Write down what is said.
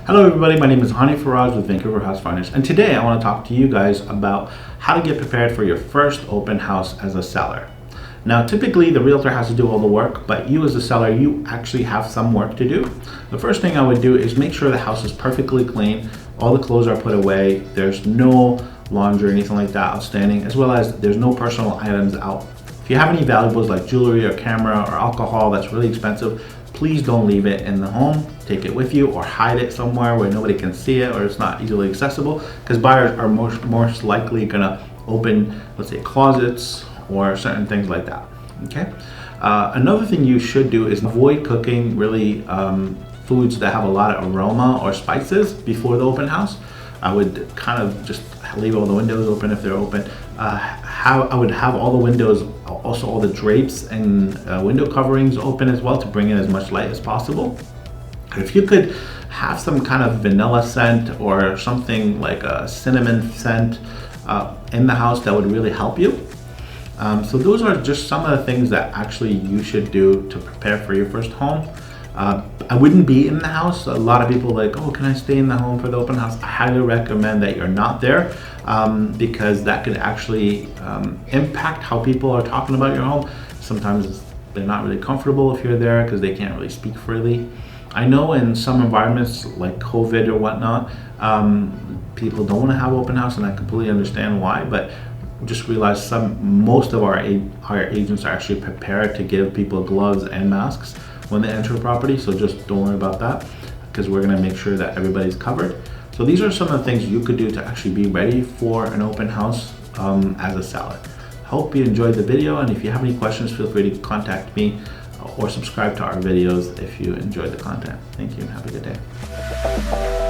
Hello everybody, my name is Hani Faraj with Vancouver House Finders, and today I want to talk to you guys about how to get prepared for your first open house as a seller. Now typically the realtor has to do all the work, but you as a seller, you actually have some work to do. The first thing I would do is make sure the house is perfectly clean, all the clothes are put away, there's no laundry or anything like that outstanding, as well as there's no personal items out. If you have any valuables like jewelry or camera or alcohol that's really expensive, please don't leave it in the home. Take it with you or hide it somewhere where nobody can see it or it's not easily accessible, because buyers are most likely gonna open, let's say, closets or certain things like that, okay? Another thing you should do is avoid cooking really foods that have a lot of aroma or spices before the open house. I would kind of just leave all the windows open if they're open. I would have all the windows, also all the drapes and window coverings open as well to bring in as much light as possible. If you could have some kind of vanilla scent or something like a cinnamon scent in the house, that would really help you. So those are just some of the things that actually you should do to prepare for your first home. I wouldn't be in the house. A lot of people are like, oh, can I stay in the home for the open house? I highly recommend that you're not there because that could actually impact how people are talking about your home. Sometimes they're not really comfortable if you're there because they can't really speak freely. I know in some environments like COVID or whatnot, people don't want to have open house, and I completely understand why, but just realize most of our agents are actually prepared to give people gloves and masks when they enter a property, so just don't worry about that because we're going to make sure that everybody's covered. So these are some of the things you could do to actually be ready for an open house as a seller. Hope you enjoyed the video, and if you have any questions, feel free to contact me or subscribe to our videos if you enjoyed the content. Thank you and have a good day.